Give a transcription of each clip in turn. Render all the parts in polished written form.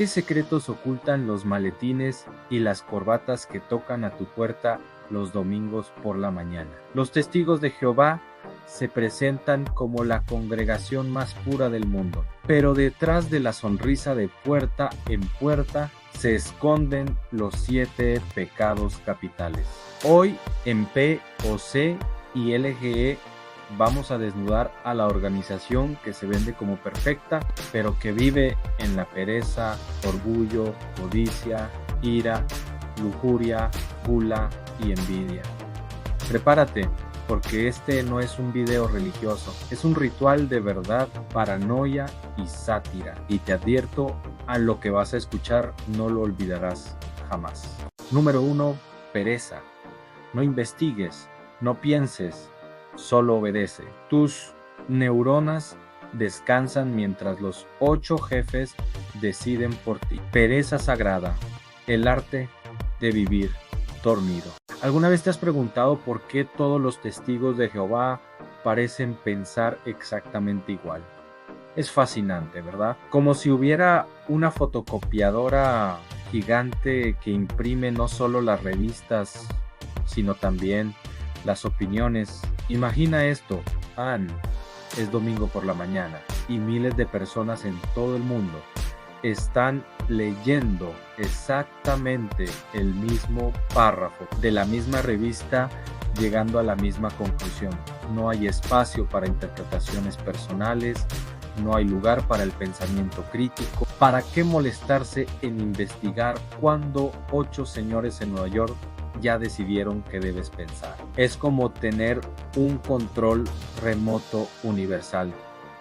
¿Qué secretos ocultan los maletines y las corbatas que tocan a tu puerta los domingos por la mañana? Los testigos de Jehová se presentan como la congregación más pura del mundo, pero detrás de la sonrisa de puerta en puerta se esconden los 7 pecados capitales. Hoy en POC y LGE vamos a desnudar a la organización que se vende como perfecta, pero que vive en la pereza, orgullo, codicia, ira, lujuria, gula y envidia. Prepárate, porque este no es un video religioso, es un ritual de verdad, paranoia y sátira. Y te advierto, a lo que vas a escuchar no lo olvidarás jamás. Número 1. Pereza. No investigues, no pienses, solo obedece. Tus neuronas descansan mientras los 8 jefes deciden por ti. Pereza sagrada, el arte de vivir dormido. ¿Alguna vez te has preguntado por qué todos los testigos de Jehová parecen pensar exactamente igual? Es fascinante, ¿verdad? Como si hubiera una fotocopiadora gigante que imprime no solo las revistas, sino también las opiniones. Imagina esto, es domingo por la mañana y miles de personas en todo el mundo están leyendo exactamente el mismo párrafo de la misma revista, llegando a la misma conclusión. No hay espacio para interpretaciones personales, no hay lugar para el pensamiento crítico. ¿Para qué molestarse en investigar cuando 8 señores en Nueva York ya decidieron que debes pensar? Es como tener un control remoto universal,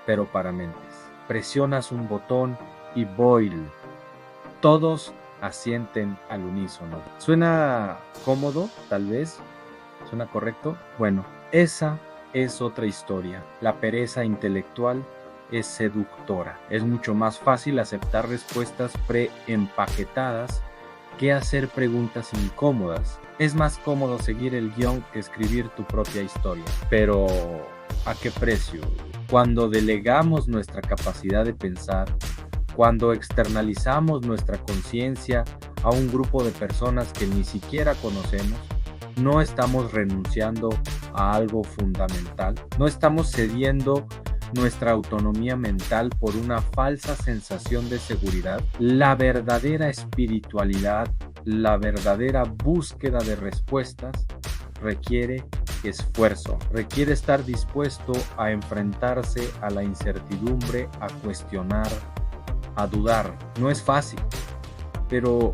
pero para mentes. Presionas un botón y ¡boil! Todos asienten al unísono. ¿Suena cómodo? Tal vez. ¿Suena correcto? Bueno, esa es otra historia. La pereza intelectual es seductora. Es mucho más fácil aceptar respuestas preempaquetadas que hacer preguntas incómodas. Es más cómodo seguir el guión que escribir tu propia historia. Pero, ¿a qué precio? Cuando delegamos nuestra capacidad de pensar, cuando externalizamos nuestra conciencia a un grupo de personas que ni siquiera conocemos, no estamos renunciando a algo fundamental, no estamos cediendo nuestra autonomía mental por una falsa sensación de seguridad. La verdadera espiritualidad, la verdadera búsqueda de respuestas requiere esfuerzo, requiere estar dispuesto a enfrentarse a la incertidumbre, a cuestionar, a dudar. No es fácil, pero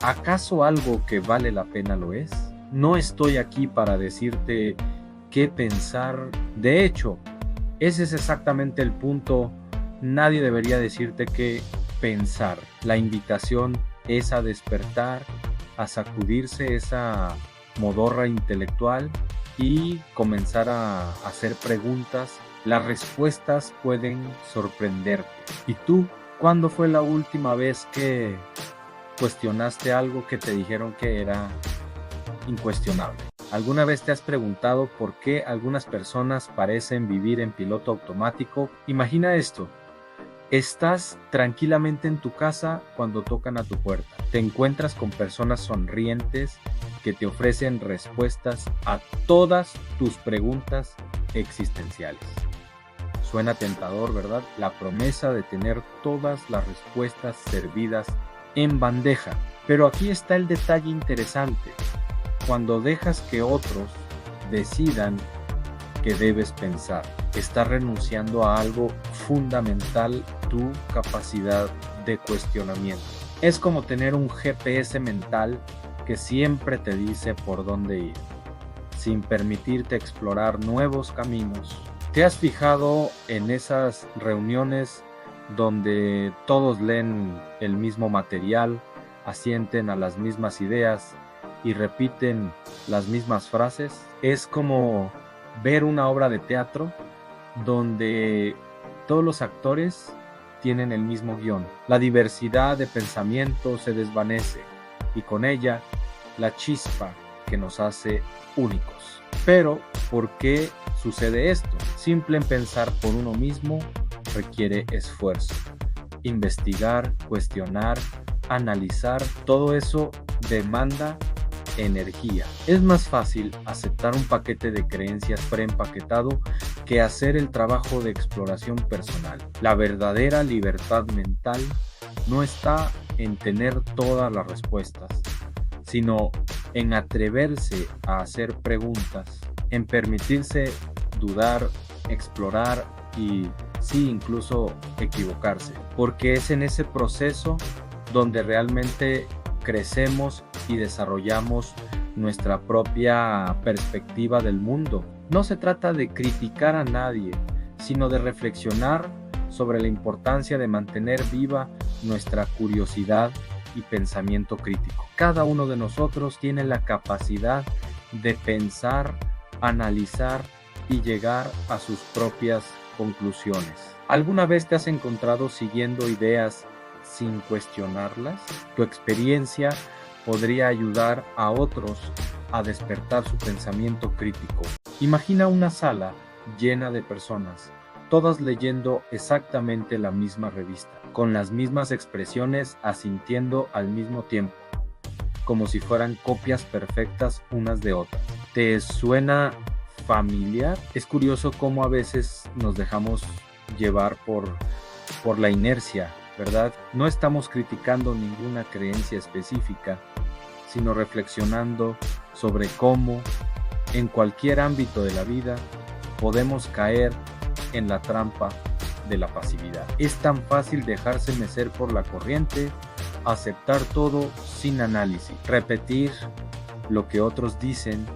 ¿acaso algo que vale la pena lo es? No estoy aquí para decirte qué pensar. De hecho, ese es exactamente el punto. Nadie debería decirte qué pensar. La invitación es a despertar, a sacudirse esa modorra intelectual y comenzar a hacer preguntas. Las respuestas pueden sorprenderte. ¿Y tú? ¿Cuándo fue la última vez que cuestionaste algo que te dijeron que era incuestionable? ¿Alguna vez te has preguntado por qué algunas personas parecen vivir en piloto automático? Imagina esto. Estás tranquilamente en tu casa cuando tocan a tu puerta. Te encuentras con personas sonrientes que te ofrecen respuestas a todas tus preguntas existenciales. Suena tentador, ¿verdad? La promesa de tener todas las respuestas servidas en bandeja. Pero aquí está el detalle interesante. Cuando dejas que otros decidan que debes pensar, estás renunciando a algo fundamental, tu capacidad de cuestionamiento. Es como tener un GPS mental que siempre te dice por dónde ir, sin permitirte explorar nuevos caminos. ¿Te has fijado en esas reuniones donde todos leen el mismo material, asienten a las mismas ideas y repiten las mismas frases? Es como ver una obra de teatro donde todos los actores tienen el mismo guión. La diversidad de pensamiento se desvanece y con ella la chispa que nos hace únicos. Pero, ¿por qué sucede esto? Simple en pensar por uno mismo requiere esfuerzo. investigar, cuestionar, analizar, todo eso demanda energía. Es más fácil aceptar un paquete de creencias preempaquetado que hacer el trabajo de exploración personal. La verdadera libertad mental no está en tener todas las respuestas, sino en atreverse a hacer preguntas, en permitirse dudar, explorar y sí, incluso equivocarse, porque es en ese proceso donde realmente crecemos y desarrollamos nuestra propia perspectiva del mundo. No se trata de criticar a nadie, sino de reflexionar sobre la importancia de mantener viva nuestra curiosidad y pensamiento crítico. Cada uno de nosotros tiene la capacidad de pensar, analizar y llegar a sus propias conclusiones. ¿Alguna vez te has encontrado siguiendo ideas sin cuestionarlas? Tu experiencia podría ayudar a otros a despertar su pensamiento crítico. Imagina una sala llena de personas, todas leyendo exactamente la misma revista, con las mismas expresiones, asintiendo al mismo tiempo, como si fueran copias perfectas unas de otras. ¿Te suena familiar? Es curioso cómo a veces nos dejamos llevar por la inercia, ¿verdad? No estamos criticando ninguna creencia específica, sino reflexionando sobre cómo, en cualquier ámbito de la vida, podemos caer en la trampa de la pasividad. Es tan fácil dejarse mecer por la corriente, aceptar todo sin análisis, repetir lo que otros dicen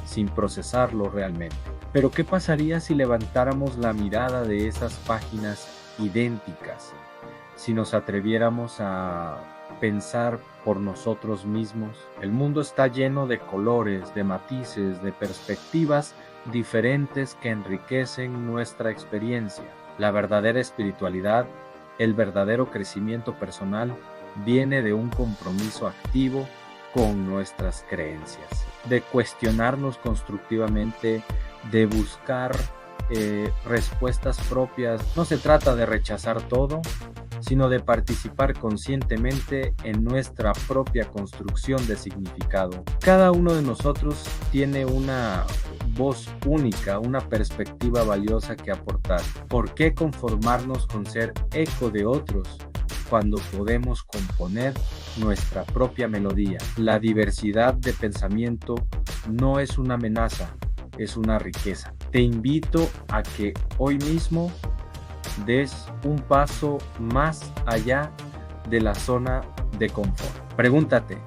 sin procesarlo realmente. Pero ¿qué pasaría si levantáramos la mirada de esas páginas idénticas? Si nos atreviéramos a pensar por nosotros mismos. El mundo está lleno de colores, de matices, de perspectivas diferentes que enriquecen nuestra experiencia. La verdadera espiritualidad, el verdadero crecimiento personal, viene de un compromiso activo con nuestras creencias, de cuestionarnos constructivamente, de buscar respuestas propias. No se trata de rechazar todo, sino de participar conscientemente en nuestra propia construcción de significado. Cada uno de nosotros tiene una voz única, una perspectiva valiosa que aportar. ¿Por qué conformarnos con ser eco de otros cuando podemos componer nuestra propia melodía? La diversidad de pensamiento no es una amenaza, es una riqueza. Te invito a que hoy mismo des un paso más allá de la zona de confort. Pregúntate,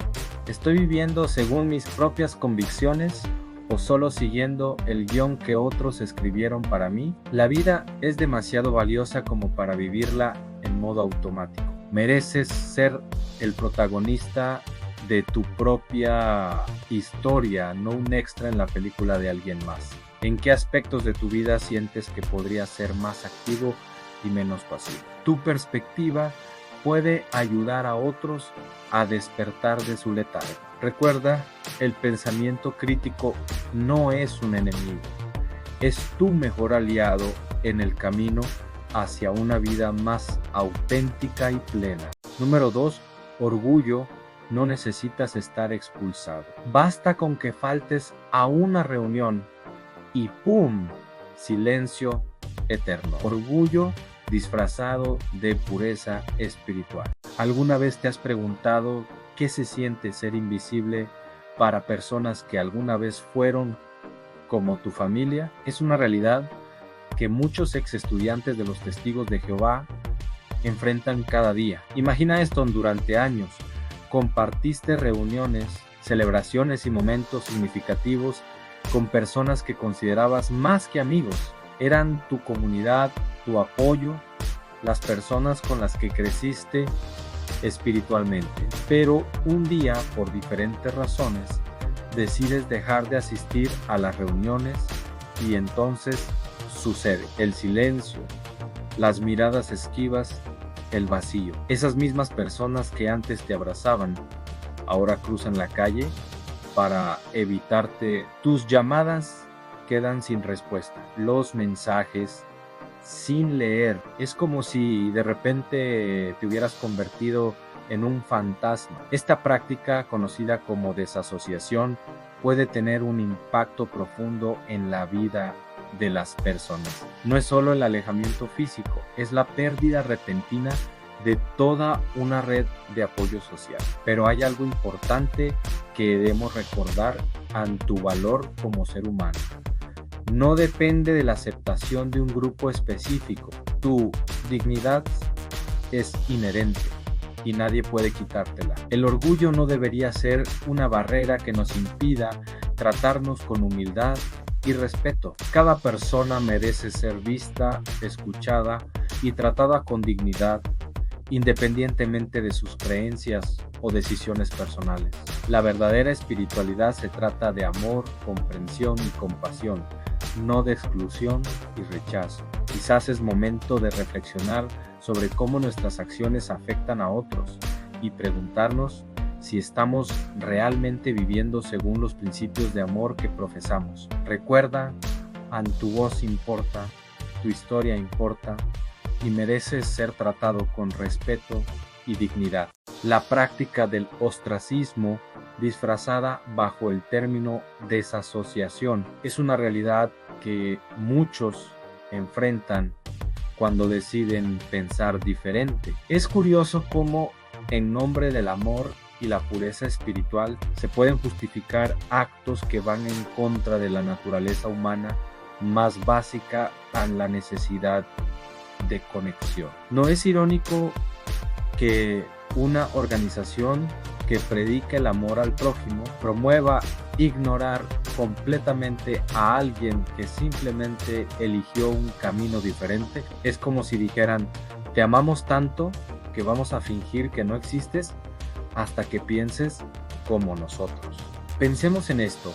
¿estoy viviendo según mis propias convicciones o solo siguiendo el guión que otros escribieron para mí? La vida es demasiado valiosa como para vivirla en modo automático. Mereces ser el protagonista de tu propia historia, no un extra en la película de alguien más. ¿En qué aspectos de tu vida sientes que podrías ser más activo y menos pasivo? Tu perspectiva puede ayudar a otros a despertar de su letargo. Recuerda, el pensamiento crítico no es un enemigo, es tu mejor aliado en el camino hacia una vida más auténtica y plena. Número 2. Orgullo. No necesitas estar expulsado. Basta con que faltes a una reunión y ¡pum! Silencio eterno. Orgullo disfrazado de pureza espiritual. ¿Alguna vez te has preguntado qué se siente ser invisible para personas que alguna vez fueron como tu familia? Es una realidad que muchos ex estudiantes de los Testigos de Jehová enfrentan cada día. Imagina esto: durante años compartiste reuniones, celebraciones y momentos significativos con personas que considerabas más que amigos. Eran tu comunidad, tu apoyo, las personas con las que creciste espiritualmente. Pero un día, por diferentes razones, decides dejar de asistir a las reuniones y entonces sucede el silencio, las miradas esquivas, el vacío. Esas mismas personas que antes te abrazaban, ahora cruzan la calle para evitarte. Tus llamadas quedan sin respuesta. Los mensajes sin leer. Es como si de repente te hubieras convertido en un fantasma. Esta práctica, conocida como desasociación, puede tener un impacto profundo en la vida de las personas. No es solo el alejamiento físico, es la pérdida repentina de toda una red de apoyo social. Pero hay algo importante que debemos recordar ante tu valor como ser humano. No depende de la aceptación de un grupo específico. Tu dignidad es inherente y nadie puede quitártela. El orgullo no debería ser una barrera que nos impida tratarnos con humildad y respeto. Cada persona merece ser vista, escuchada y tratada con dignidad, independientemente de sus creencias o decisiones personales. La verdadera espiritualidad se trata de amor, comprensión y compasión, no de exclusión y rechazo. Quizás es momento de reflexionar sobre cómo nuestras acciones afectan a otros y preguntarnos si estamos realmente viviendo según los principios de amor que profesamos. Recuerda, tu voz importa, tu historia importa y mereces ser tratado con respeto y dignidad. La práctica del ostracismo, disfrazada bajo el término desasociación, es una realidad que muchos enfrentan cuando deciden pensar diferente. Es curioso cómo en nombre del amor y la pureza espiritual se pueden justificar actos que van en contra de la naturaleza humana más básica a la necesidad de conexión. ¿No es irónico que una organización que predica el amor al prójimo promueva ignorar completamente a alguien que simplemente eligió un camino diferente? Es como si dijeran: te amamos tanto que vamos a fingir que no existes hasta que pienses como nosotros. Pensemos en esto.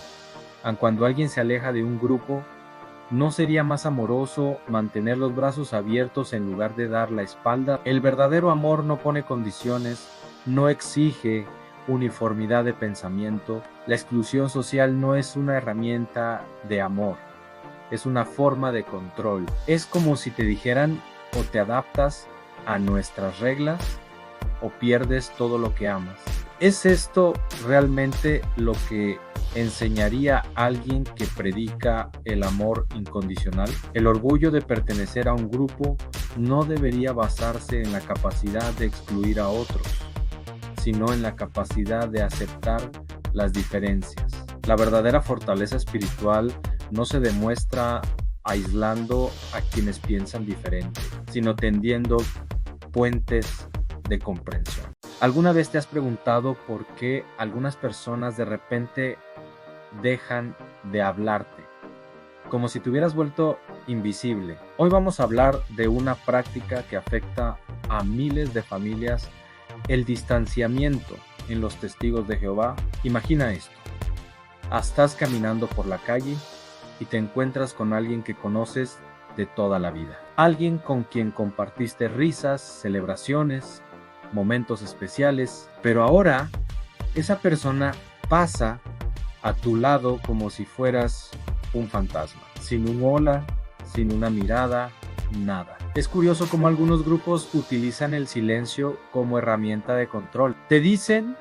Cuando alguien se aleja de un grupo, ¿no sería más amoroso mantener los brazos abiertos en lugar de dar la espalda? El verdadero amor no pone condiciones, no exige uniformidad de pensamiento. La exclusión social no es una herramienta de amor, es una forma de control. Es como si te dijeran: o te adaptas a nuestras reglas o pierdes todo lo que amas. ¿Es esto realmente lo que enseñaría alguien que predica el amor incondicional? El orgullo de pertenecer a un grupo no debería basarse en la capacidad de excluir a otros, sino en la capacidad de aceptar las diferencias. La verdadera fortaleza espiritual no se demuestra aislando a quienes piensan diferente, sino tendiendo puentes de comprensión. ¿Alguna vez te has preguntado por qué algunas personas de repente dejan de hablarte? Como si te hubieras vuelto invisible. Hoy vamos a hablar de una práctica que afecta a miles de familias: el distanciamiento en los testigos de Jehová. Imagina esto: estás caminando por la calle y te encuentras con alguien que conoces de toda la vida. Alguien con quien compartiste risas, celebraciones, momentos especiales, pero ahora esa persona pasa a tu lado como si fueras un fantasma, sin un hola, sin una mirada, nada. Es curioso cómo algunos grupos utilizan el silencio como herramienta de control. Te dicen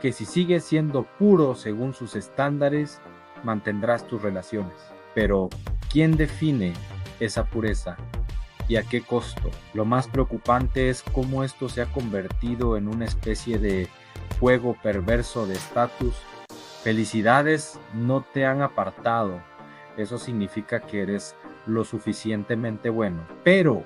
que si sigues siendo puro según sus estándares, mantendrás tus relaciones. Pero, ¿quién define esa pureza? ¿Y a qué costo? Lo más preocupante es cómo esto se ha convertido en una especie de juego perverso de estatus. Felicidades, no te han apartado. Eso significa que eres lo suficientemente bueno. Pero,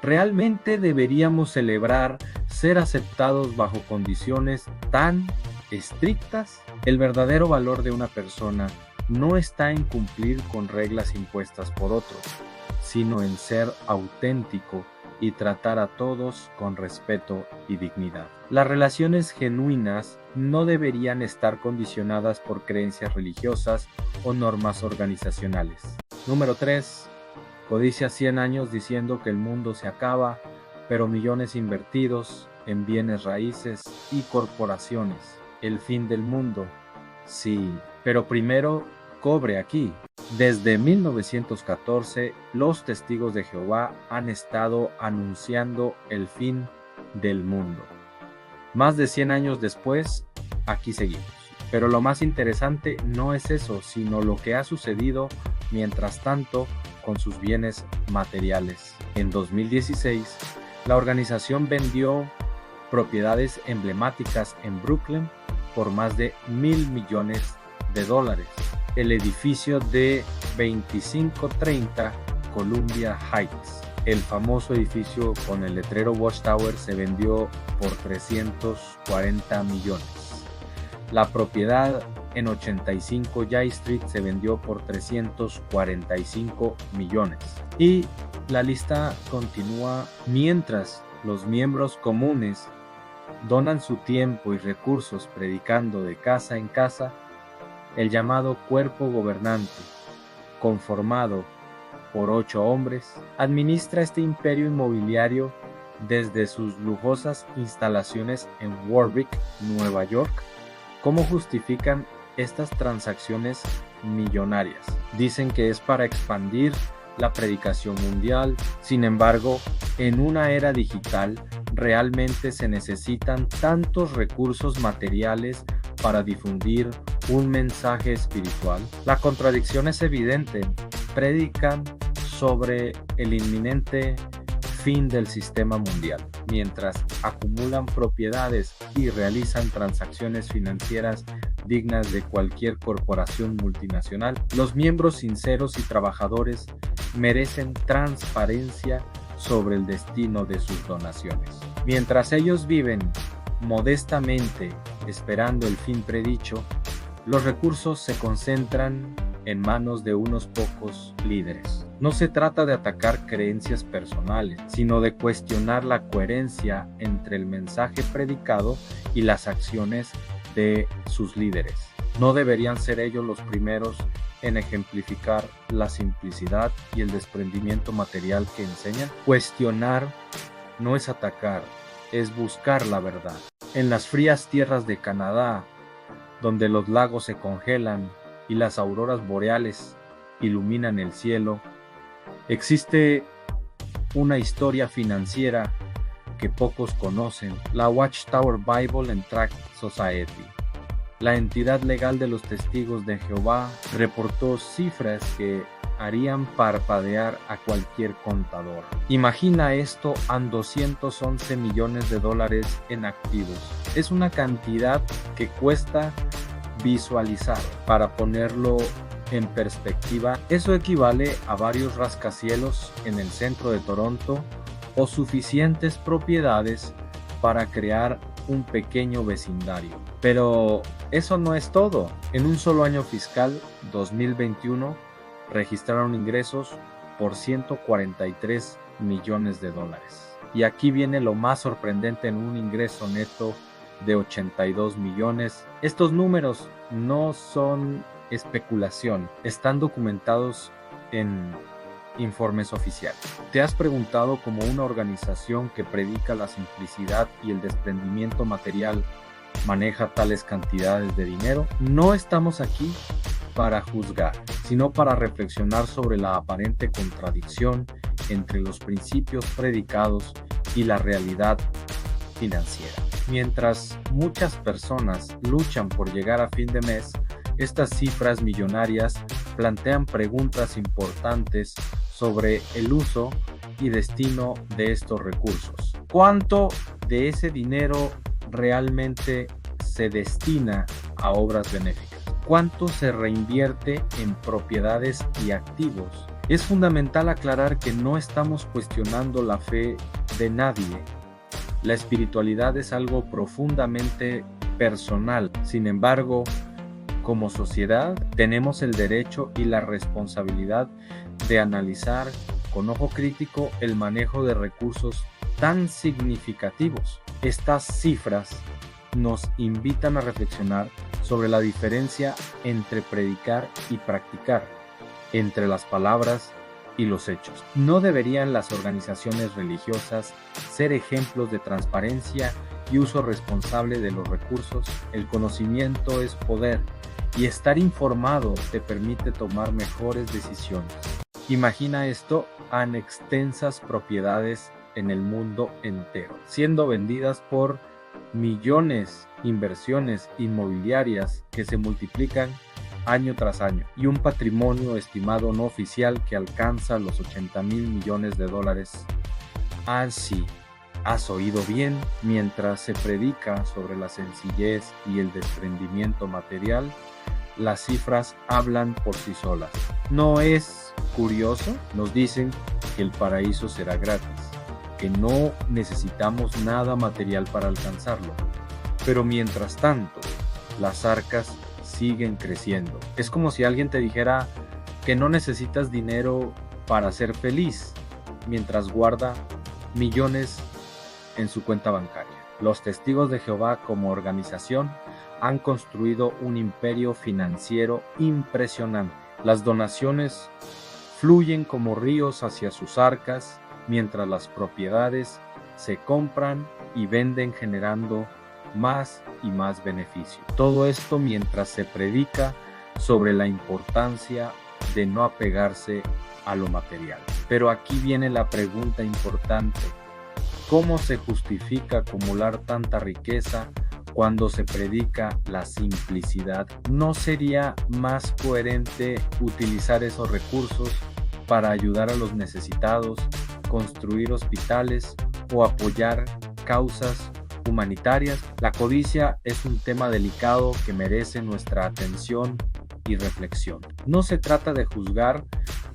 ¿realmente deberíamos celebrar ser aceptados bajo condiciones tan estrictas? El verdadero valor de una persona no está en cumplir con reglas impuestas por otros, sino en ser auténtico y tratar a todos con respeto y dignidad. Las relaciones genuinas no deberían estar condicionadas por creencias religiosas o normas organizacionales. Número 3. Codicia 100 años diciendo que el mundo se acaba, pero millones invertidos en bienes raíces y corporaciones. El fin del mundo, sí, pero primero cobre aquí. Desde 1914, los testigos de Jehová han estado anunciando el fin del mundo. Más de 100 años después, aquí seguimos. Pero lo más interesante no es eso, sino lo que ha sucedido mientras tanto con sus bienes materiales. En 2016, la organización vendió propiedades emblemáticas en Brooklyn por más de $1,000 millones. El edificio de 2530 Columbia Heights, el famoso edificio con el letrero Watchtower, se vendió por 340 millones. La propiedad en 85 Jay Street se vendió por 345 millones. Y la lista continúa mientras los miembros comunes donan su tiempo y recursos predicando de casa en casa. El llamado cuerpo gobernante, conformado por 8 hombres, administra este imperio inmobiliario desde sus lujosas instalaciones en Warwick, Nueva York. ¿Cómo justifican estas transacciones millonarias? Dicen que es para expandir la predicación mundial. Sin embargo, en una era digital, realmente se necesitan tantos recursos materiales para difundir un mensaje espiritual. La contradicción es evidente. Predican sobre el inminente fin del sistema mundial, mientras acumulan propiedades y realizan transacciones financieras dignas de cualquier corporación multinacional. Los miembros sinceros y trabajadores merecen transparencia sobre el destino de sus donaciones. Mientras ellos viven modestamente esperando el fin predicho, los recursos se concentran en manos de unos pocos líderes. No se trata de atacar creencias personales, sino de cuestionar la coherencia entre el mensaje predicado y las acciones de sus líderes. ¿No deberían ser ellos los primeros en ejemplificar la simplicidad y el desprendimiento material que enseñan? Cuestionar no es atacar, es buscar la verdad. En las frías tierras de Canadá, donde los lagos se congelan y las auroras boreales iluminan el cielo, existe una historia financiera que pocos conocen, la Watchtower Bible and Tract Society. La entidad legal de los testigos de Jehová reportó cifras que harían parpadear a cualquier contador. Imagina esto en $211 millones en activos. Es una cantidad que cuesta visualizar. Para ponerlo en perspectiva, eso equivale a varios rascacielos en el centro de Toronto o suficientes propiedades para crear un pequeño vecindario. Pero eso no es todo. En un solo año fiscal, 2021, registraron ingresos por $143 millones. Y aquí viene lo más sorprendente: en un ingreso neto de 82 millones. Estos números no son especulación, están documentados en informes oficiales. ¿Te has preguntado cómo una organización que predica la simplicidad y el desprendimiento material maneja tales cantidades de dinero? No estamos aquí para juzgar, sino para reflexionar sobre la aparente contradicción entre los principios predicados y la realidad financiera. Mientras muchas personas luchan por llegar a fin de mes, estas cifras millonarias plantean preguntas importantes sobre el uso y destino de estos recursos. ¿Cuánto de ese dinero realmente se destina a obras benéficas? ¿Cuánto se reinvierte en propiedades y activos? Es fundamental aclarar que no estamos cuestionando la fe de nadie. La espiritualidad es algo profundamente personal. Sin embargo, como sociedad, tenemos el derecho y la responsabilidad de analizar con ojo crítico el manejo de recursos tan significativos. Estas cifras nos invitan a reflexionar sobre la diferencia entre predicar y practicar, entre las palabras y los hechos. ¿No deberían las organizaciones religiosas ser ejemplos de transparencia y uso responsable de los recursos? El conocimiento es poder, y estar informado te permite tomar mejores decisiones. Imagina esto en extensas propiedades en el mundo entero, siendo vendidas por millones, inversiones inmobiliarias que se multiplican año tras año, y un patrimonio estimado no oficial que alcanza los 80,000 millones de dólares. Así, has oído bien, mientras se predica sobre la sencillez y el desprendimiento material, las cifras hablan por sí solas. ¿No es curioso? Nos dicen que el paraíso será gratis, que no necesitamos nada material para alcanzarlo. Pero mientras tanto, las arcas siguen creciendo. Es como si alguien te dijera que no necesitas dinero para ser feliz, mientras guarda millones en su cuenta bancaria. Los Testigos de Jehová como organización han construido un imperio financiero impresionante. Las donaciones fluyen como ríos hacia sus arcas, mientras las propiedades se compran y venden generando más y más beneficio. Todo esto mientras se predica sobre la importancia de no apegarse a lo material. Pero aquí viene la pregunta importante: ¿cómo se justifica acumular tanta riqueza cuando se predica la simplicidad? ¿No sería más coherente utilizar esos recursos para ayudar a los necesitados, construir hospitales o apoyar causas humanitarias? La codicia es un tema delicado que merece nuestra atención y reflexión. No se trata de juzgar,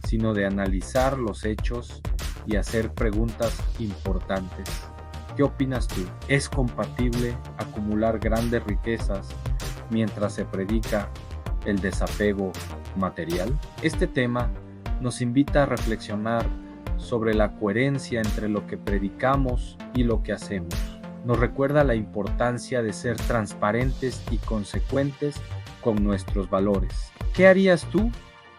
sino de analizar los hechos y hacer preguntas importantes. ¿Qué opinas tú? ¿Es compatible acumular grandes riquezas mientras se predica el desapego material? Este tema nos invita a reflexionar sobre la coherencia entre lo que predicamos y lo que hacemos. Nos recuerda la importancia de ser transparentes y consecuentes con nuestros valores. ¿Qué harías tú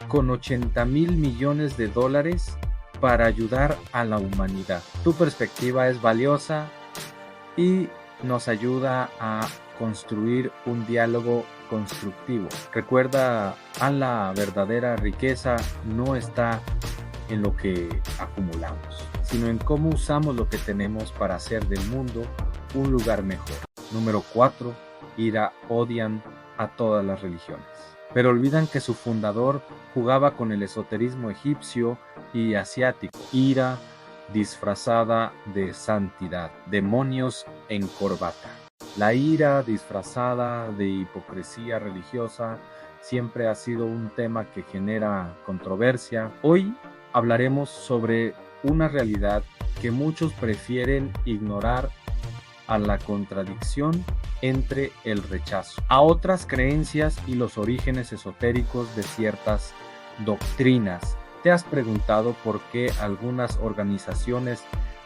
con 80,000 millones de dólares para ayudar a la humanidad? Tu perspectiva es valiosa y nos ayuda a construir un diálogo constructivo. Recuerda, la verdadera riqueza no está en lo que acumulamos, sino en cómo usamos lo que tenemos para hacer del mundo un lugar mejor. Número 4. Odian a todas las religiones, pero olvidan que su fundador jugaba con el esoterismo egipcio y asiático. Ira disfrazada de santidad, demonios en corbata. La ira disfrazada de hipocresía religiosa siempre ha sido un tema que genera controversia. Hoy hablaremos sobre una realidad que muchos prefieren ignorar: a la contradicción entre el rechazo a otras creencias y los orígenes esotéricos de ciertas doctrinas. ¿Te has preguntado por qué algunas organizaciones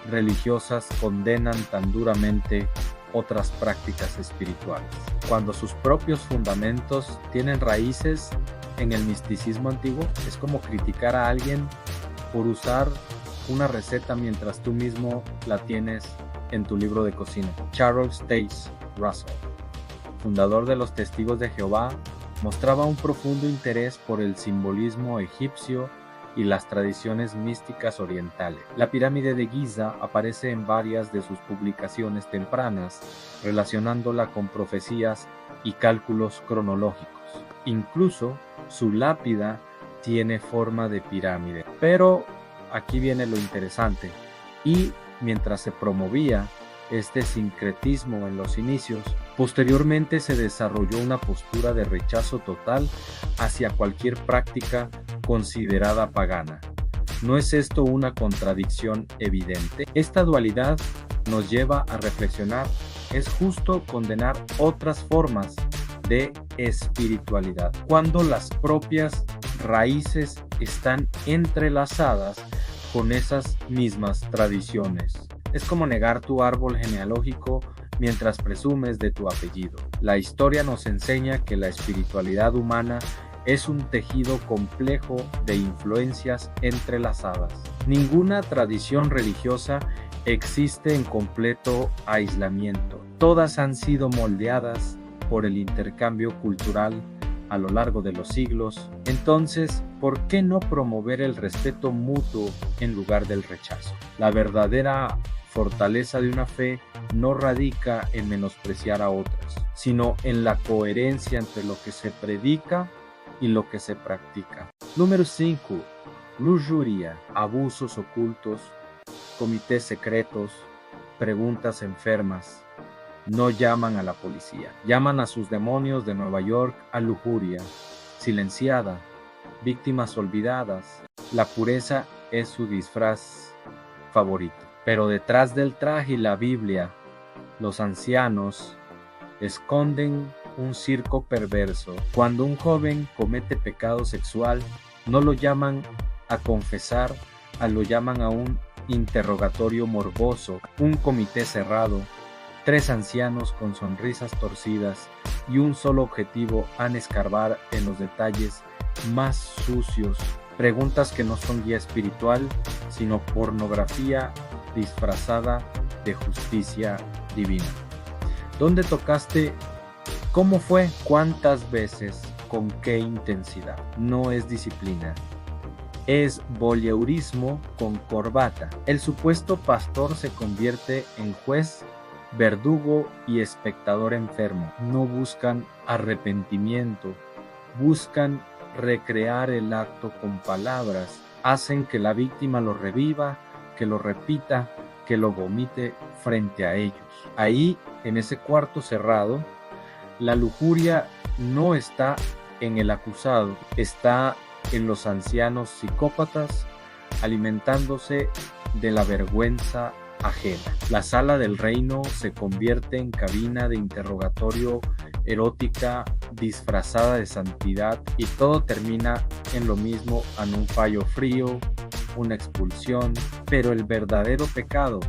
religiosas condenan tan duramente otras prácticas espirituales, cuando sus propios fundamentos tienen raíces en el misticismo antiguo? Es como criticar a alguien por usar una receta mientras tú mismo la tienes en tu libro de cocina. Charles Taze Russell, fundador de los Testigos de Jehová, mostraba un profundo interés por el simbolismo egipcio y las tradiciones místicas orientales. La pirámide de Giza aparece en varias de sus publicaciones tempranas, relacionándola con profecías y cálculos cronológicos. Incluso su lápida tiene forma de pirámide. Pero aquí viene lo interesante: y mientras se promovía este sincretismo en los inicios, posteriormente se desarrolló una postura de rechazo total hacia cualquier práctica considerada pagana. ¿No es esto una contradicción evidente? Esta dualidad nos lleva a reflexionar: ¿es justo condenar otras formas de espiritualidad cuando las propias raíces están entrelazadas con esas mismas tradiciones? Es como negar tu árbol genealógico mientras presumes de tu apellido. La historia nos enseña que la espiritualidad humana es un tejido complejo de influencias entrelazadas. Ninguna tradición religiosa existe en completo aislamiento. Todas han sido moldeadas por el intercambio cultural a lo largo de los siglos. Entonces, ¿por qué no promover el respeto mutuo en lugar del rechazo? La verdadera fortaleza de una fe no radica en menospreciar a otras, sino en la coherencia entre lo que se predica y lo que se practica. Número 5. Lujuria, abusos ocultos, comités secretos, preguntas enfermas. No llaman a la policía, llaman a sus demonios de Nueva York a lujuria, silenciada, víctimas olvidadas. La pureza es su disfraz favorito. Pero detrás del traje y la Biblia, los ancianos esconden un circo perverso. Cuando un joven comete pecado sexual, no lo llaman a confesar, lo llaman a un interrogatorio morboso, un comité cerrado. 3 ancianos con sonrisas torcidas y un solo objetivo han escarbar en los detalles más sucios, preguntas que no son guía espiritual, sino pornografía disfrazada de justicia divina. ¿Dónde tocaste? ¿Cómo fue? ¿Cuántas veces? ¿Con qué intensidad? No es disciplina. Es voyeurismo con corbata. El supuesto pastor se convierte en juez, verdugo y espectador enfermo. No buscan arrepentimiento, buscan recrear el acto con palabras. Hacen que la víctima lo reviva, que lo repita, que lo vomite frente a ellos. Ahí, en ese cuarto cerrado, la lujuria no está en el acusado, está en los ancianos psicópatas alimentándose de la vergüenza ajena. La sala del reino se convierte en cabina de interrogatorio erótica disfrazada de santidad y todo termina en lo mismo, en un fallo frío, una expulsión, pero el verdadero pecado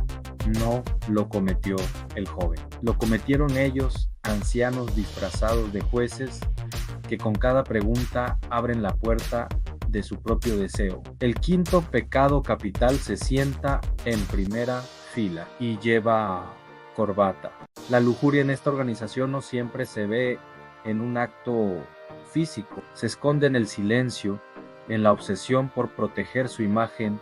no lo cometió el joven. Lo cometieron ellos, ancianos disfrazados de jueces, que con cada pregunta abren la puerta de su propio deseo. El quinto pecado capital se sienta en primera fila y lleva corbata. La lujuria en esta organización no siempre se ve en un acto físico, se esconde en el silencio, en la obsesión por proteger su imagen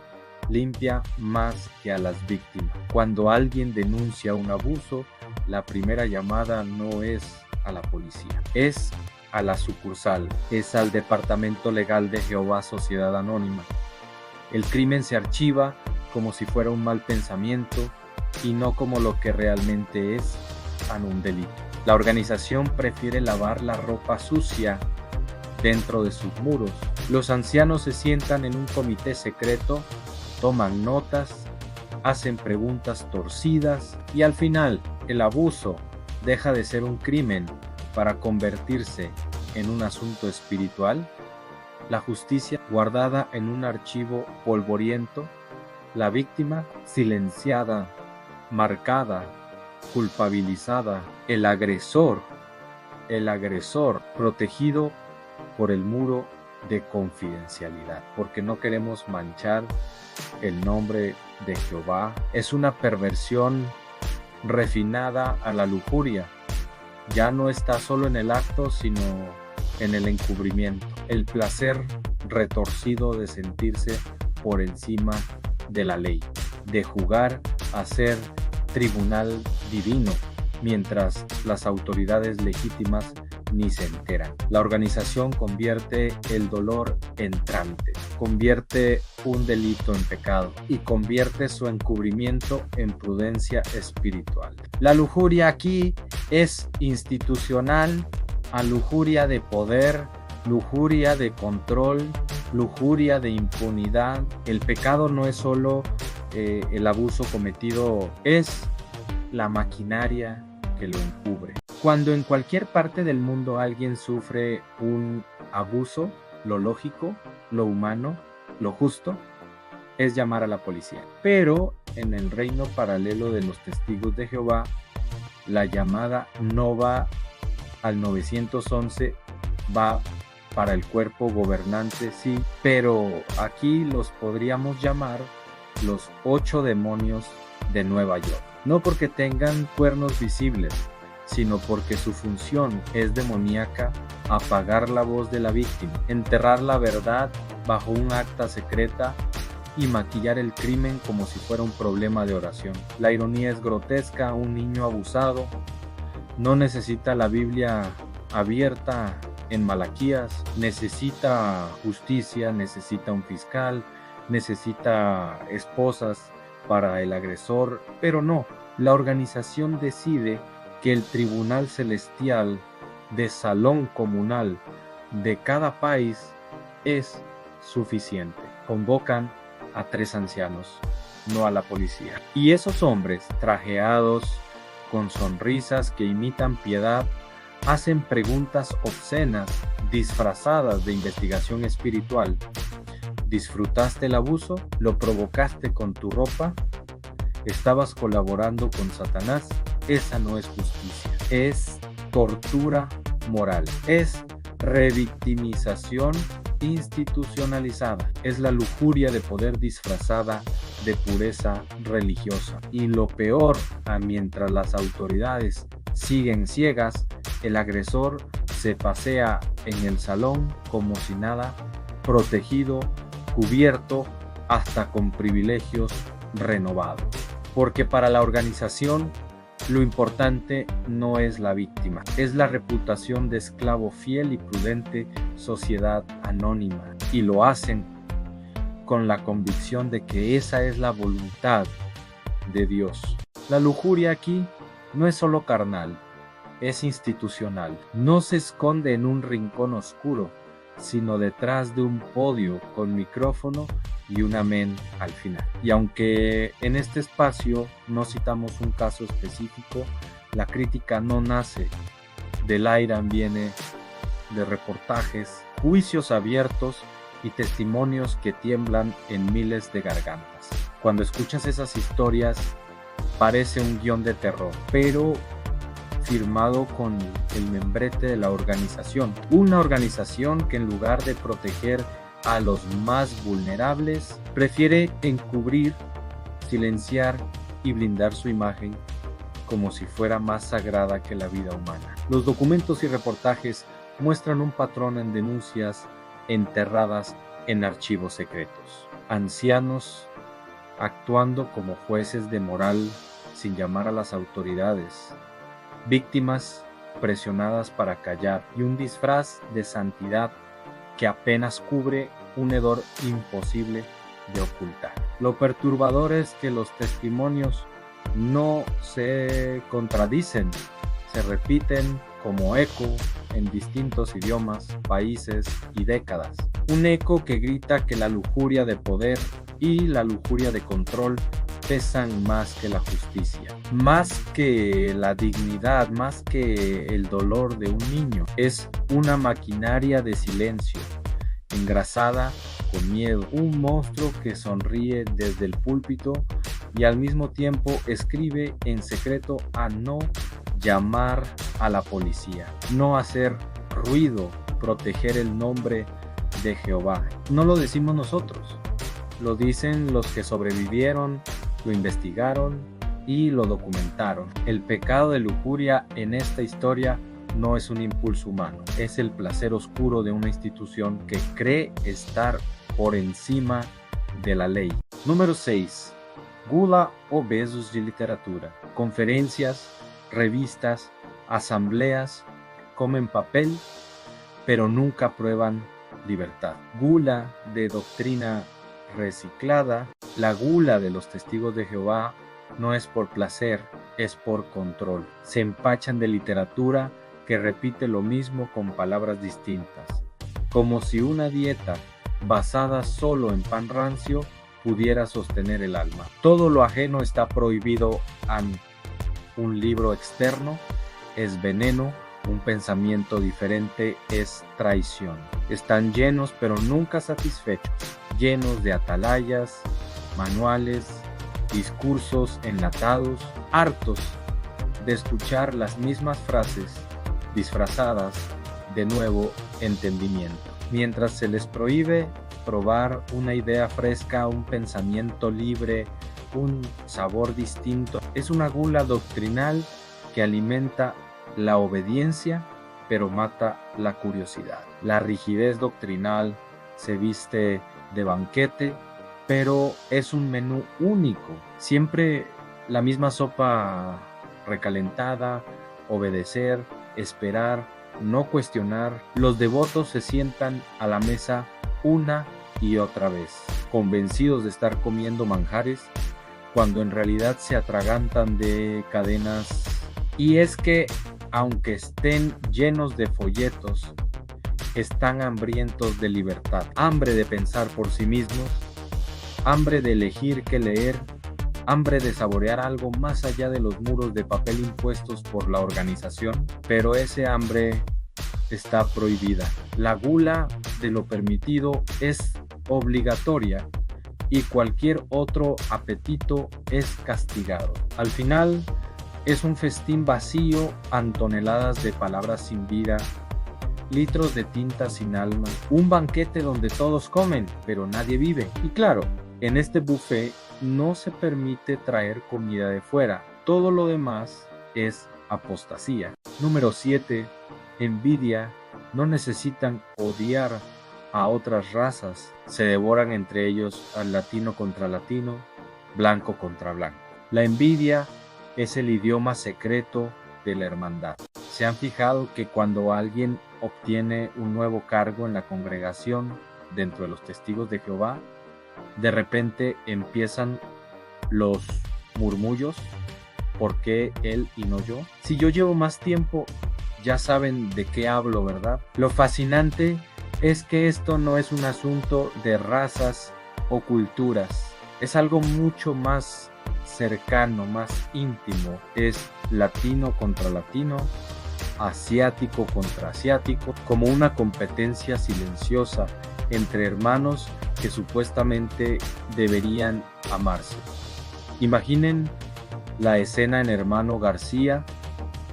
limpia más que a las víctimas. Cuando alguien denuncia un abuso, la primera llamada no es a la policía, es a la sucursal, es al Departamento Legal de Jehová Sociedad Anónima. El crimen se archiva como si fuera un mal pensamiento y no como lo que realmente es, un delito. La organización prefiere lavar la ropa sucia dentro de sus muros. Los ancianos se sientan en un comité secreto, toman notas, hacen preguntas torcidas y al final el abuso deja de ser un crimen para convertirse en un asunto espiritual. La justicia guardada en un archivo polvoriento, la víctima silenciada, marcada, culpabilizada, el agresor protegido por el muro de confidencialidad, porque no queremos manchar el nombre de Jehová. Es una perversión refinada a la lujuria. Ya no está solo en el acto, sino en el encubrimiento, el placer retorcido de sentirse por encima de la ley, de jugar a ser tribunal divino, mientras las autoridades legítimas ni se enteran. La organización convierte el dolor en trance, convierte un delito en pecado y convierte su encubrimiento en prudencia espiritual. La lujuria aquí es institucional, a lujuria de poder, lujuria de control, lujuria de impunidad. El pecado no es solo el abuso cometido, es la maquinaria que lo encubre. Cuando en cualquier parte del mundo alguien sufre un abuso, lo lógico, lo humano, lo justo, es llamar a la policía. Pero en el reino paralelo de los testigos de Jehová, la llamada no va al 911, va para el cuerpo gobernante, sí, pero aquí los podríamos llamar los 8 demonios de Nueva York. No porque tengan cuernos visibles, sino porque su función es demoníaca, apagar la voz de la víctima, enterrar la verdad bajo un acta secreta y maquillar el crimen como si fuera un problema de oración. La ironía es grotesca. Un niño abusado no necesita la Biblia abierta en Malaquías, necesita justicia, necesita un fiscal, necesita esposas para el agresor, pero no, la organización decide que el tribunal celestial de salón comunal de cada país es suficiente. Convocan a 3 ancianos, no a la policía. Y esos hombres, trajeados, con sonrisas que imitan piedad, hacen preguntas obscenas, disfrazadas de investigación espiritual. ¿Disfrutaste el abuso? ¿Lo provocaste con tu ropa? ¿Estabas colaborando con Satanás? Esa no es justicia, es tortura moral, es revictimización institucionalizada, es la lujuria de poder disfrazada de pureza religiosa. Y lo peor, mientras las autoridades siguen ciegas, el agresor se pasea en el salón como si nada, protegido, cubierto, hasta con privilegios renovados. Porque para la organización lo importante no es la víctima, es la reputación de esclavo fiel y prudente sociedad anónima. Y lo hacen con la convicción de que esa es la voluntad de Dios. La lujuria aquí no es solo carnal, es institucional. No se esconde en un rincón oscuro, sino detrás de un podio con micrófono y un amén al final. Y aunque en este espacio no citamos un caso específico, la crítica no nace del aire, viene de reportajes, juicios abiertos y testimonios que tiemblan en miles de gargantas. Cuando escuchas esas historias, parece un guión de terror, pero firmado con el membrete de la organización. Una organización que en lugar de proteger a los más vulnerables, prefiere encubrir, silenciar y blindar su imagen como si fuera más sagrada que la vida humana. Los documentos y reportajes muestran un patrón en denuncias enterradas en archivos secretos. Ancianos actuando como jueces de moral sin llamar a las autoridades. Víctimas presionadas para callar y un disfraz de santidad que apenas cubre un hedor imposible de ocultar. Lo perturbador es que los testimonios no se contradicen, se repiten como eco en distintos idiomas, países y décadas. Un eco que grita que la lujuria de poder y la lujuria de control pesan más que la justicia, más que la dignidad, más que el dolor de un niño. Es una maquinaria de silencio, engrasada con miedo, un monstruo que sonríe desde el púlpito y al mismo tiempo escribe en secreto a no llamar a la policía, no hacer ruido, proteger el nombre de Jehová. No lo decimos nosotros, lo dicen los que sobrevivieron, lo investigaron y lo documentaron. El pecado de lujuria en esta historia no es un impulso humano, es el placer oscuro de una institución que cree estar por encima de la ley. Número 6. Gula o besos de literatura. Conferencias, revistas, asambleas comen papel, pero nunca prueban libertad. Gula de doctrina reciclada. La gula de los testigos de Jehová no es por placer, es por control. Se empachan de literatura que repite lo mismo con palabras distintas, como si una dieta basada solo en pan rancio pudiera sostener el alma. Todo lo ajeno está prohibido. Un libro externo es veneno, un pensamiento diferente es traición. Están llenos pero nunca satisfechos, llenos de atalayas, manuales, discursos enlatados, hartos de escuchar las mismas frases disfrazadas de nuevo entendimiento. Mientras se les prohíbe probar una idea fresca, un pensamiento libre, un sabor distinto, es una gula doctrinal que alimenta la obediencia, pero mata la curiosidad. La rigidez doctrinal se viste de banquete, pero es un menú único. Siempre la misma sopa recalentada, obedecer, esperar, no cuestionar. Los devotos se sientan a la mesa una y otra vez, convencidos de estar comiendo manjares, cuando en realidad se atragantan de cadenas. Y es que, aunque estén llenos de folletos, están hambrientos de libertad, hambre de pensar por sí mismos, hambre de elegir qué leer, hambre de saborear algo más allá de los muros de papel impuestos por la organización, pero ese hambre está prohibida. La gula de lo permitido es obligatoria y cualquier otro apetito es castigado. Al final, es un festín vacío ante toneladas de palabras sin vida, litros de tinta sin alma, un banquete donde todos comen, pero nadie vive. Y claro, en este buffet no se permite traer comida de fuera, todo lo demás es apostasía. Número 7. Envidia. No necesitan odiar a otras razas, se devoran entre ellos al latino contra latino, blanco contra blanco. La envidia es el idioma secreto de la hermandad. ¿Se han fijado que cuando alguien obtiene un nuevo cargo en la congregación dentro de los testigos de Jehová, de repente empiezan los murmullos? ¿Por qué él y no yo? Si yo llevo más tiempo, ya saben de qué hablo, ¿verdad? Lo fascinante es que esto no es un asunto de razas o culturas, es algo mucho más cercano, más íntimo. Es latino contra latino, asiático contra asiático, como una competencia silenciosa entre hermanos que supuestamente deberían amarse. Imaginen la escena en Hermano García.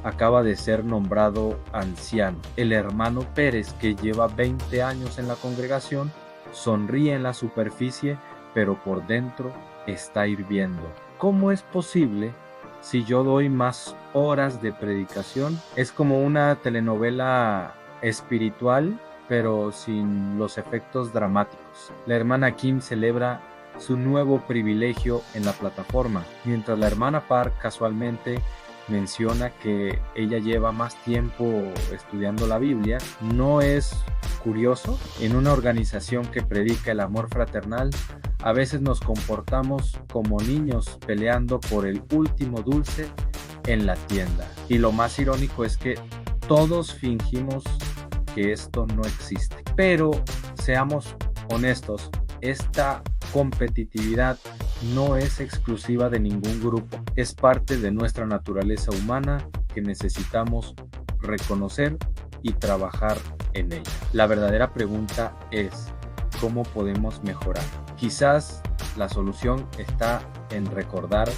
Acaba de ser nombrado anciano. El hermano Pérez, que lleva 20 años en la congregación, sonríe en la superficie, pero por dentro está hirviendo. ¿Cómo es posible si yo doy más horas de predicación? Es como una telenovela espiritual, pero sin los efectos dramáticos. La hermana Kim celebra su nuevo privilegio en la plataforma, mientras la hermana Park casualmente menciona que ella lleva más tiempo estudiando la Biblia. ¿No es curioso? En una organización que predica el amor fraternal, a veces nos comportamos como niños peleando por el último dulce en la tienda. Y lo más irónico es que todos fingimos que esto no existe. Pero seamos honestos, esta competitividad no es exclusiva de ningún grupo, es parte de nuestra naturaleza humana que necesitamos reconocer y trabajar en ella. La verdadera pregunta es, ¿cómo podemos mejorar? Quizás la solución está en recordar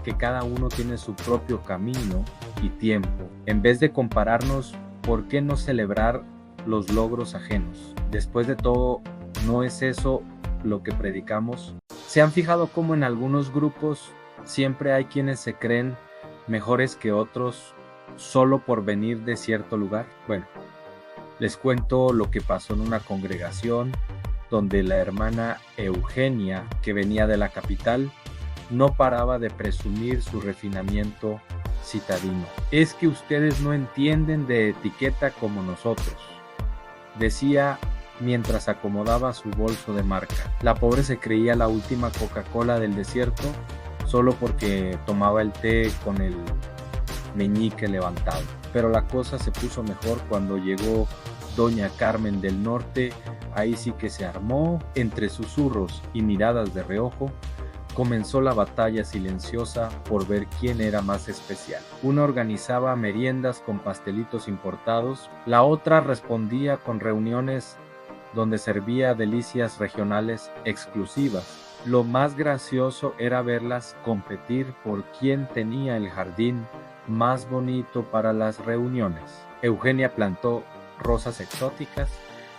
que cada uno tiene su propio camino y tiempo. En vez de compararnos, ¿por qué no celebrar los logros ajenos? Después de todo, ¿no es eso lo que predicamos? ¿Se han fijado cómo en algunos grupos siempre hay quienes se creen mejores que otros solo por venir de cierto lugar? Bueno, les cuento lo que pasó en una congregación donde la hermana Eugenia, que venía de la capital, no paraba de presumir su refinamiento citadino. Es que ustedes no entienden de etiqueta como nosotros, decía mientras acomodaba su bolso de marca. La pobre se creía la última Coca-Cola del desierto solo porque tomaba el té con el meñique levantado. Pero la cosa se puso mejor cuando llegó doña Carmen del Norte. Ahí sí que se armó. Entre susurros y miradas de reojo, comenzó la batalla silenciosa por ver quién era más especial. Una organizaba meriendas con pastelitos importados, la otra respondía con reuniones donde servía delicias regionales exclusivas. Lo más gracioso era verlas competir por quién tenía el jardín más bonito para las reuniones. Eugenia plantó rosas exóticas,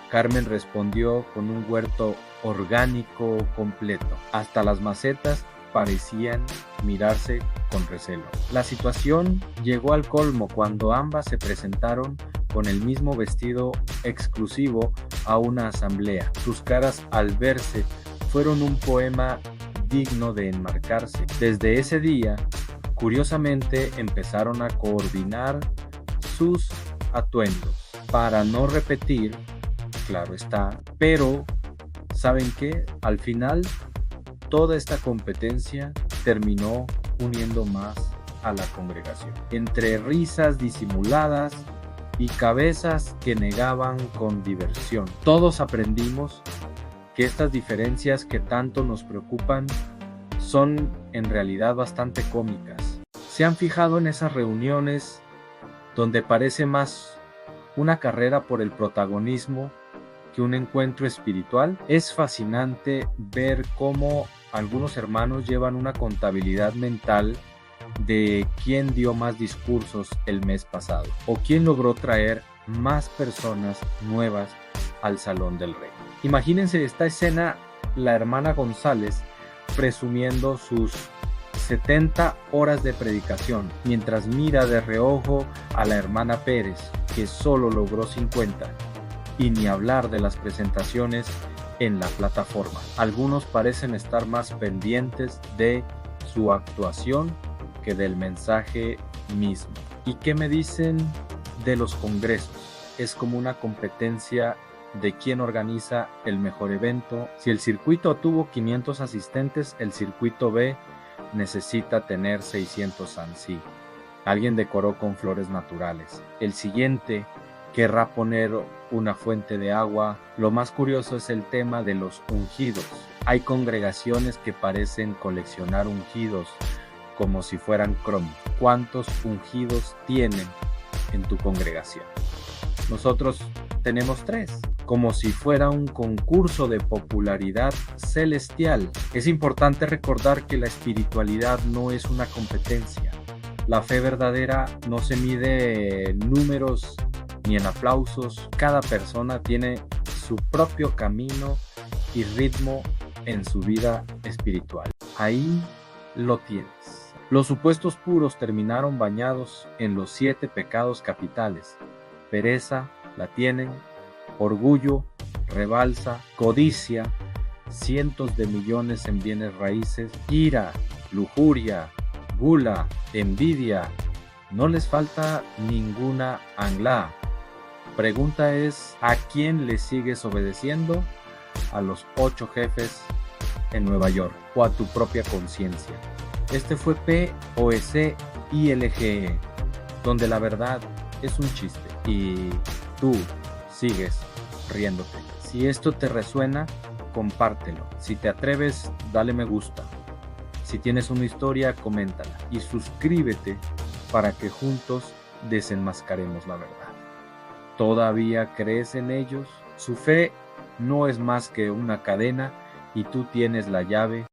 Carmen respondió con un huerto orgánico completo. Hasta las macetas parecían mirarse con recelo. La situación llegó al colmo cuando ambas se presentaron con el mismo vestido exclusivo a una asamblea. Sus caras al verse fueron un poema digno de enmarcarse. Desde ese día, curiosamente, empezaron a coordinar sus atuendos para no repetir, claro está, pero ¿saben qué? Al final, toda esta competencia terminó uniendo más a la congregación. Entre risas disimuladas y cabezas que negaban con diversión, todos aprendimos que estas diferencias que tanto nos preocupan son en realidad bastante cómicas. ¿Se han fijado en esas reuniones donde parece más una carrera por el protagonismo que un encuentro espiritual? Es fascinante ver cómo algunos hermanos llevan una contabilidad mental de quién dio más discursos el mes pasado o quién logró traer más personas nuevas al Salón del Rey. Imagínense esta escena, la hermana González presumiendo sus 70 horas de predicación, mientras mira de reojo a la hermana Pérez, que solo logró 50, y ni hablar de las presentaciones en la plataforma. Algunos parecen estar más pendientes de su actuación que del mensaje mismo. ¿Y qué me dicen de los congresos? Es como una competencia de quién organiza el mejor evento. Si el circuito tuvo 500 asistentes, el circuito B necesita tener 600 ansí. Alguien decoró con flores naturales. El siguiente querrá poner una fuente de agua. Lo más curioso es el tema de los ungidos. Hay congregaciones que parecen coleccionar ungidos como si fueran cromos. ¿Cuántos ungidos tienen en tu congregación? Nosotros tenemos 3, como si fuera un concurso de popularidad celestial. Es importante recordar que la espiritualidad no es una competencia. La fe verdadera no se mide en números ni en aplausos. Cada persona tiene su propio camino y ritmo en su vida espiritual. Ahí lo tienes. Los supuestos puros terminaron bañados en los 7 pecados capitales. Pereza la tienen, orgullo, rebalsa, codicia, cientos de millones en bienes raíces, ira, lujuria, gula, envidia. No les falta ninguna anglá. Pregunta es, ¿a quién le sigues obedeciendo? ¿A los 8 jefes en Nueva York o a tu propia conciencia? Este fue POSILGE, donde la verdad es un chiste y tú sigues riéndote. Si esto te resuena, compártelo. Si te atreves, dale me gusta. Si tienes una historia, coméntala y suscríbete para que juntos desenmascaremos la verdad. ¿Todavía crees en ellos? Su fe no es más que una cadena y tú tienes la llave.